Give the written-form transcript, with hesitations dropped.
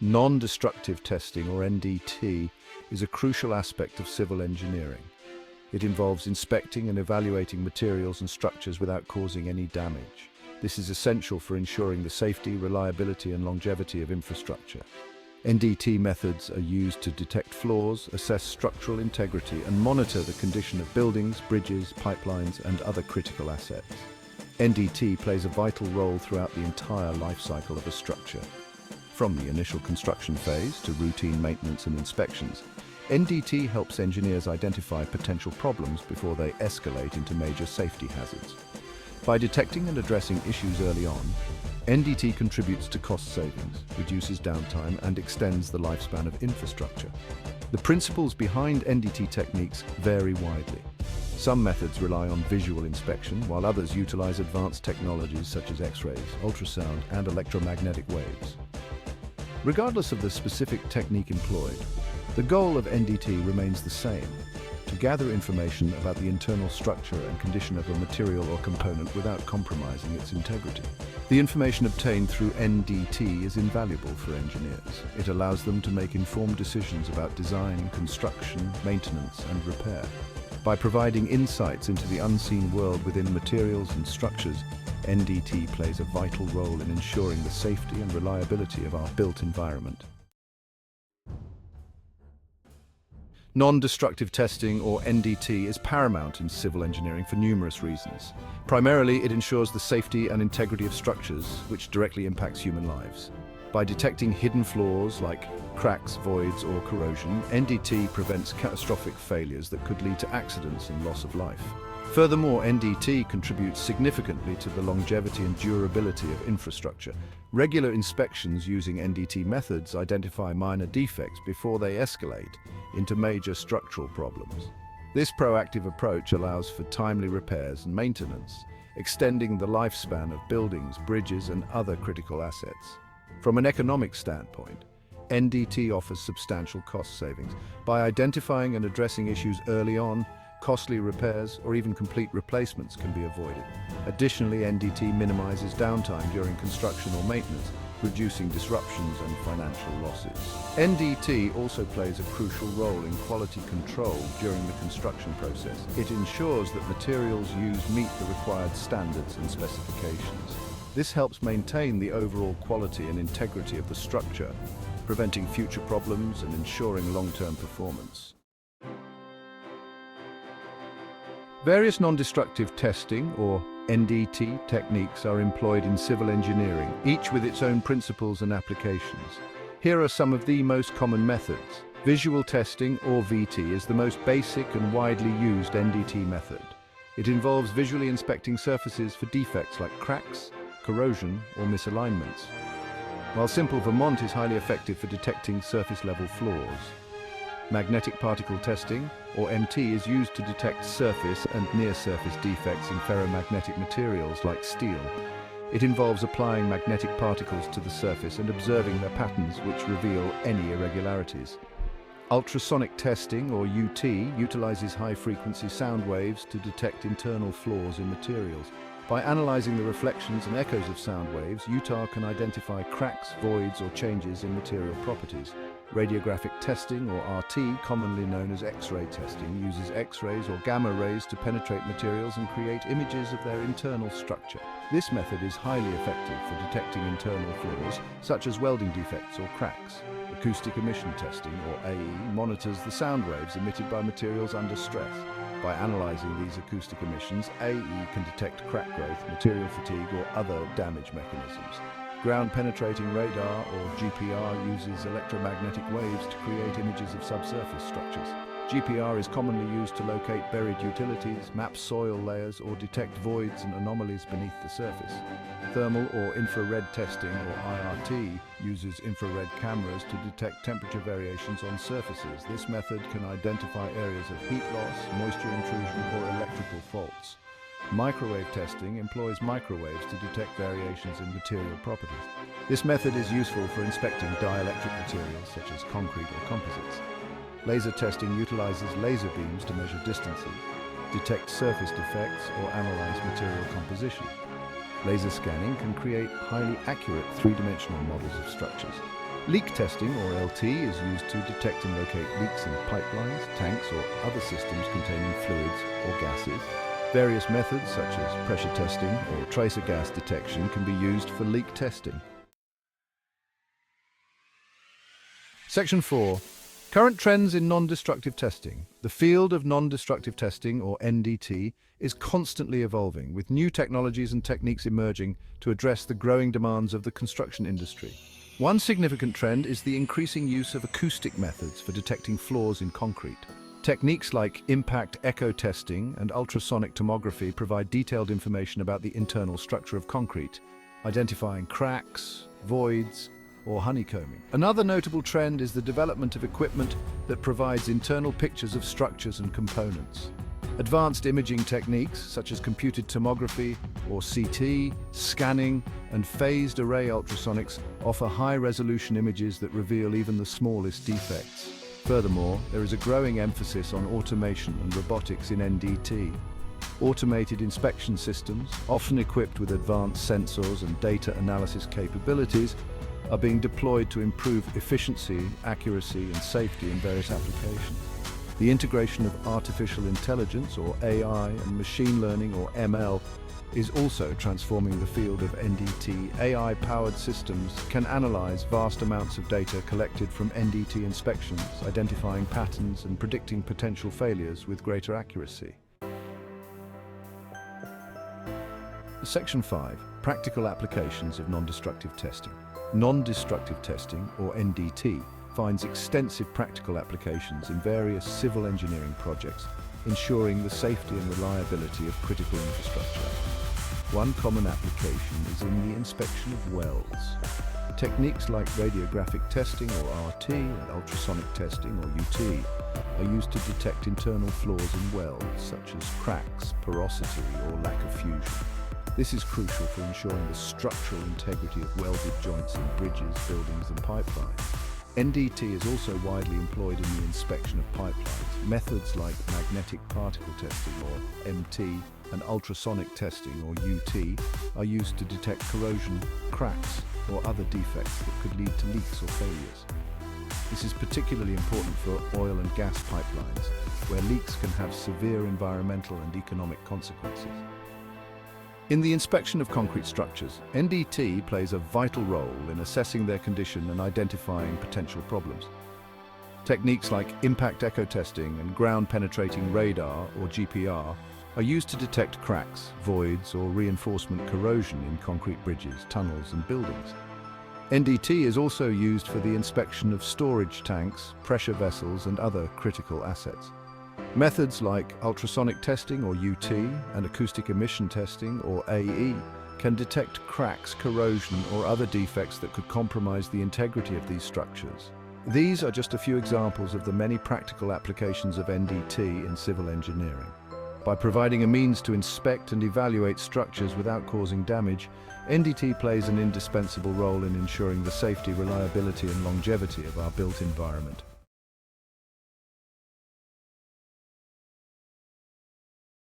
Non-destructive testing, or NDT, is a crucial aspect of civil engineering. It involves inspecting and evaluating materials and structures without causing any damage. This is essential for ensuring the safety, reliability, and longevity of infrastructure. NDT methods are used to detect flaws, assess structural integrity, and monitor the condition of buildings, bridges, pipelines, and other critical assets. NDT plays a vital role throughout the entire life cycle of a structure. From the initial construction phase to routine maintenance and inspections, NDT helps engineers identify potential problems before they escalate into major safety hazards. By detecting and addressing issues early on, NDT contributes to cost savings, reduces downtime, and extends the lifespan of infrastructure. The principles behind NDT techniques vary widely. Some methods rely on visual inspection, while others utilize advanced technologies such as X-rays, ultrasound, and electromagnetic waves. Regardless of the specific technique employed, the goal of NDT remains the same: to gather information about the internal structure and condition of a material or component without compromising its integrity. The information obtained through NDT is invaluable for engineers. It allows them to make informed decisions about design, construction, maintenance, and repair. By providing insights into the unseen world within materials and structures, NDT plays a vital role in ensuring the safety and reliability of our built environment. Non-destructive testing, or NDT, is paramount in civil engineering for numerous reasons. Primarily, it ensures the safety and integrity of structures, which directly impacts human lives. By detecting hidden flaws like cracks, voids, or corrosion, NDT prevents catastrophic failures that could lead to accidents and loss of life. Furthermore, NDT contributes significantly to the longevity and durability of infrastructure. Regular inspections using NDT methods identify minor defects before they escalate into major structural problems. This proactive approach allows for timely repairs and maintenance, extending the lifespan of buildings, bridges, and other critical assets. From an economic standpoint, NDT offers substantial cost savings. By identifying and addressing issues early on, costly repairs or even complete replacements can be avoided. Additionally, NDT minimizes downtime during construction or maintenance, reducing disruptions and financial losses. NDT also plays a crucial role in quality control during the construction process. It ensures that materials used meet the required standards and specifications. This helps maintain the overall quality and integrity of the structure, preventing future problems and ensuring long-term performance. Various non-destructive testing, or NDT, techniques are employed in civil engineering, each with its own principles and applications. Here are some of the most common methods. Visual testing, or VT, is the most basic and widely used NDT method. It involves visually inspecting surfaces for defects like cracks, corrosion, or misalignments. While simple, Vermont is highly effective for detecting surface-level flaws. Magnetic particle testing, or MT, is used to detect surface and near-surface defects in ferromagnetic materials like steel. It involves applying magnetic particles to the surface and observing their patterns, which reveal any irregularities. Ultrasonic testing, or UT, utilizes high-frequency sound waves to detect internal flaws in materials. By analyzing the reflections and echoes of sound waves, UT can identify cracks, voids, or changes in material properties. Radiographic testing, or RT, commonly known as X-ray testing, uses X-rays or gamma rays to penetrate materials and create images of their internal structure. This method is highly effective for detecting internal flaws, such as welding defects or cracks. Acoustic emission testing, or AE, monitors the sound waves emitted by materials under stress. By analyzing these acoustic emissions, AE can detect crack growth, material fatigue, or other damage mechanisms. Ground-penetrating radar, or GPR, uses electromagnetic waves to create images of subsurface structures. GPR is commonly used to locate buried utilities, map soil layers, or detect voids and anomalies beneath the surface. Thermal or infrared testing, or IRT, uses infrared cameras to detect temperature variations on surfaces. This method can identify areas of heat loss, moisture intrusion, or electrical faults. Microwave testing employs microwaves to detect variations in material properties. This method is useful for inspecting dielectric materials such as concrete or composites. Laser testing utilizes laser beams to measure distances, detect surface defects, or analyze material composition. Laser scanning can create highly accurate three-dimensional models of structures. Leak testing, or LT, is used to detect and locate leaks in pipelines, tanks, or other systems containing fluids or gases. Various methods, such as pressure testing or tracer gas detection, can be used for leak testing. Section 4. Current trends in non-destructive testing. The field of non-destructive testing, or NDT, is constantly evolving, with new technologies and techniques emerging to address the growing demands of the construction industry. One significant trend is the increasing use of acoustic methods for detecting flaws in concrete. Techniques like impact echo testing and ultrasonic tomography provide detailed information about the internal structure of concrete, identifying cracks, voids, or honeycombing. Another notable trend is the development of equipment that provides internal pictures of structures and components. Advanced imaging techniques such as computed tomography or CT, scanning, and phased array ultrasonics offer high-resolution images that reveal even the smallest defects. Furthermore, there is a growing emphasis on automation and robotics in NDT. Automated inspection systems, often equipped with advanced sensors and data analysis capabilities, are being deployed to improve efficiency, accuracy, and safety in various applications. The integration of artificial intelligence, or AI, and machine learning, or ML, is also transforming the field of NDT. AI-powered systems can analyze vast amounts of data collected from NDT inspections, identifying patterns and predicting potential failures with greater accuracy. Section 5. Practical applications of non-destructive testing. Non-destructive testing, or NDT, finds extensive practical applications in various civil engineering projects, ensuring the safety and reliability of critical infrastructure. One common application is in the inspection of wells. Techniques like radiographic testing, or RT, and ultrasonic testing, or UT, are used to detect internal flaws in wells, such as cracks, porosity, or lack of fusion. This is crucial for ensuring the structural integrity of welded joints in bridges, buildings, and pipelines. NDT is also widely employed in the inspection of pipelines. Methods like magnetic particle testing, or MT, and ultrasonic testing, or UT, are used to detect corrosion, cracks, or other defects that could lead to leaks or failures. This is particularly important for oil and gas pipelines, where leaks can have severe environmental and economic consequences. In the inspection of concrete structures, NDT plays a vital role in assessing their condition and identifying potential problems. Techniques like impact echo testing and ground-penetrating radar, or GPR, are used to detect cracks, voids, or reinforcement corrosion in concrete bridges, tunnels, and buildings. NDT is also used for the inspection of storage tanks, pressure vessels, and other critical assets. Methods like ultrasonic testing, or UT, and acoustic emission testing, or AE, can detect cracks, corrosion, or other defects that could compromise the integrity of these structures. These are just a few examples of the many practical applications of NDT in civil engineering. By providing a means to inspect and evaluate structures without causing damage, NDT plays an indispensable role in ensuring the safety, reliability, and longevity of our built environment.